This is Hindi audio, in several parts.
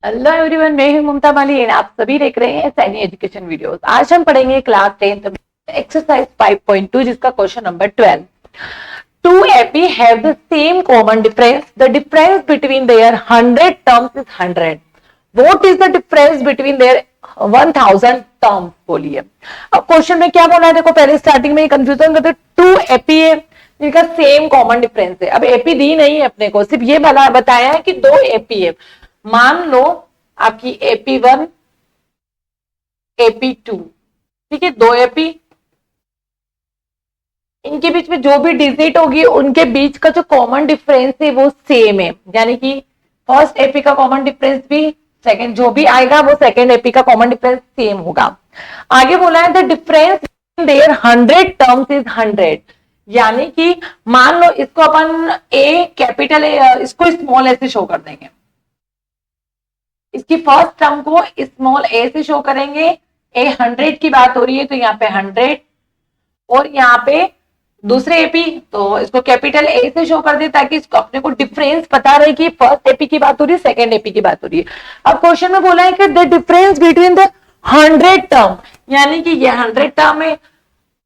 हेलो एवरीवन, मैं हूं ममता माली एंड आप सभी देख रहे हैं सैनी एजुकेशन वीडियोस। आज हम पढ़ेंगे क्लास 10th एक्सरसाइज 5.2 जिसका question number 12। Two AP have the same common difference. The difference between their 100 terms is 100. What is the difference between their 1000 terms? बोलिए। अब क्वेश्चन में क्या बोला है, देखो पहले स्टार्टिंग में कंफ्यूजन करते, टू एपी है जिनका सेम कॉमन डिफरेंस है। अब एपी दी नहीं है अपने को, सिर्फ ये बताया है कि दो एपी है। मान लो आपकी AP1 AP2, ठीक है, दो एपी, इनके बीच में जो भी डिजिट होगी उनके बीच का जो कॉमन डिफरेंस है वो सेम है, यानी कि फर्स्ट एपी का कॉमन डिफरेंस भी सेकंड जो भी आएगा वो सेकंड एपी का कॉमन डिफरेंस सेम होगा। आगे बोला है the difference in their 100 terms is 100, यानी कि मान लो इसको अपन ए कैपिटल इसको स्मॉल ए से शो कर देंगे, इसकी फर्स्ट टर्म को स्मॉल ए से शो करेंगे। ए 100 की बात हो रही है तो यहाँ पे 100, और यहाँ पे दूसरे एपी तो इसको कैपिटल ए से शो कर दे ताकि इसको अपने को डिफरेंस पता रहे कि फर्स्ट एपी की बात हो रही है सेकंड एपी की बात हो रही है। अब क्वेश्चन में बोला है कि the difference between the 100 term, यानी कि ये 100 टर्म है,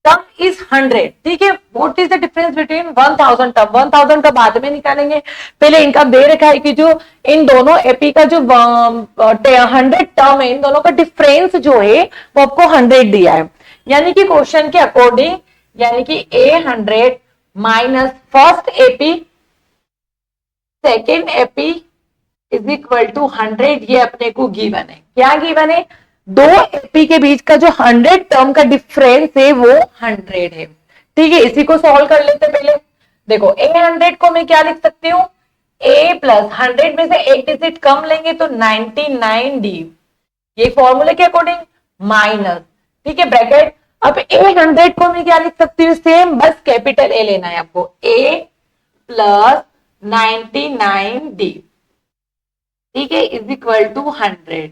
टर्म इज 100, ठीक है। What is the difference between 1000 term? 1000 का बाद में निकालेंगे, पहले इनका दे रखा है कि जो इन दोनों एपी का जो 100 टर्म है इन दोनों का डिफरेंस जो है वो आपको 100 दिया है, यानी कि क्वेश्चन के अकॉर्डिंग, यानी कि A100 minus first AP second AP is equal to 100, ये अपने को गिवन है। क्या गिवन है? दो एपी के बीच का जो 100 टर्म का डिफरेंस है वो 100 है, ठीक है। इसी को सॉल्व कर लेते पहले। देखो A100 को मैं क्या लिख सकती हूँ, A प्लस 100 में से एक डिजिट कम लेंगे तो 99D, ये फॉर्मूले के अकॉर्डिंग माइनस, ठीक है, ब्रैकेट। अब A100 को मैं क्या लिख सकती हूँ, सेम, बस कैपिटल ए लेना है आपको, A प्लस 99D, ठीक है, इज इक्वल टू 100।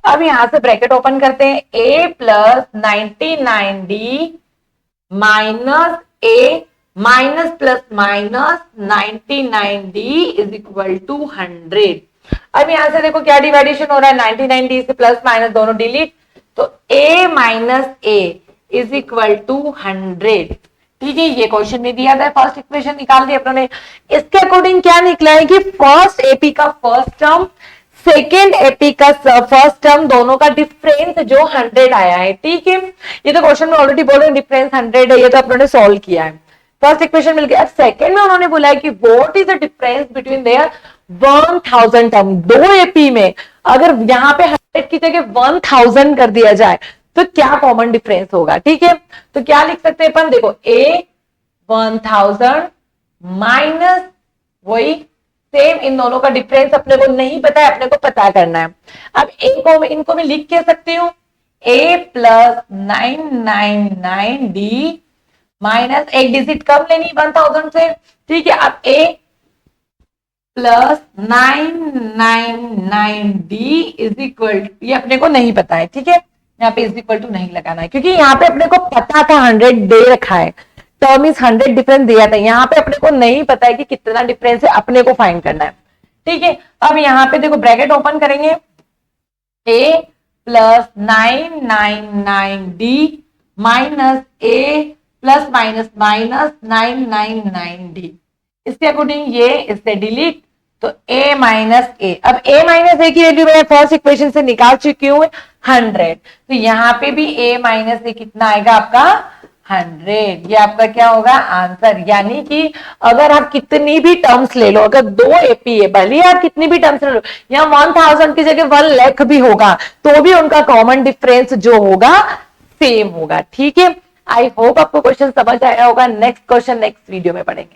अब यहां से ब्रैकेट ओपन करते हैं, A plus 99D minus A minus plus minus 99D is equal to 100। अब यहां से देखो क्या डिवाइडेशन हो रहा है, 99D से प्लस माइनस दोनों डिलीट, तो A minus A is equal to 100, ठीक है। ये क्वेश्चन में दिया था, फर्स्ट इक्वेशन निकाल दी अपने। इसके अकॉर्डिंग क्या निकला है कि फर्स्ट एपी का फर्स्ट टर्म सेकेंड एपी का फर्स्ट टर्म दोनों का डिफरेंस जो 100 आया है, ठीक है। ये तो क्वेश्चन में ऑलरेडी बोले डिफरेंस 100 है, ये तो अपने सॉल्व किया है, फर्स्ट इक्वेशन मिल गया। अब सेकंड में उन्होंने बोला है कि what is the difference between their 1000 term. दो एपी में अगर यहाँ पे 100 की जगह 1000 कर दिया जाए तो क्या कॉमन डिफरेंस होगा, ठीक है। तो क्या लिख सकते हैं अपन, देखो A 1000 माइनस वही सेम, इन दोनों का डिफरेंस अपने को नहीं पता है, अपने को पता करना है। अब इनको मैं लिख के सकती हूँ A प्लस 999D माइनस एक डिजिट कम लेनी 1000 से, ठीक है। अब A plus 999D is equal, ये अपने को नहीं पता है, ठीक है, यहाँ पे इज इक्वल टू नहीं लगाना है क्योंकि यहाँ पे अपने को पता था 100 दे रखा है, टर्म इज 100 डिफरेंस दिया था, यहाँ पे अपने को नहीं पता है कि कितना डिफरेंस है, अपने को फाइंड करना है, ठीक है। अब यहाँ पे देखो ब्रैकेट ओपन करेंगे, A plus 999D minus A plus minus minus 999D, इसके अकॉर्डिंग ये इससे डिलीट, तो A माइनस A। अब A माइनस A की वैल्यू मैं फर्स्ट इक्वेशन से निकाल चुकी हूँ 100, तो यहाँ पे भी A माइनस A कितना आएगा आपका 100, ये आपका क्या होगा आंसर। यानी कि अगर आप कितनी भी टर्म्स ले लो, अगर दो एपी है, भले आप कितनी भी टर्म्स ले लो, यहाँ 1000 की जगह 1 लाख भी होगा तो भी उनका कॉमन डिफरेंस जो होगा सेम होगा, ठीक है। आई होप आपको क्वेश्चन समझ आया होगा। नेक्स्ट क्वेश्चन नेक्स्ट वीडियो में पढ़ेंगे।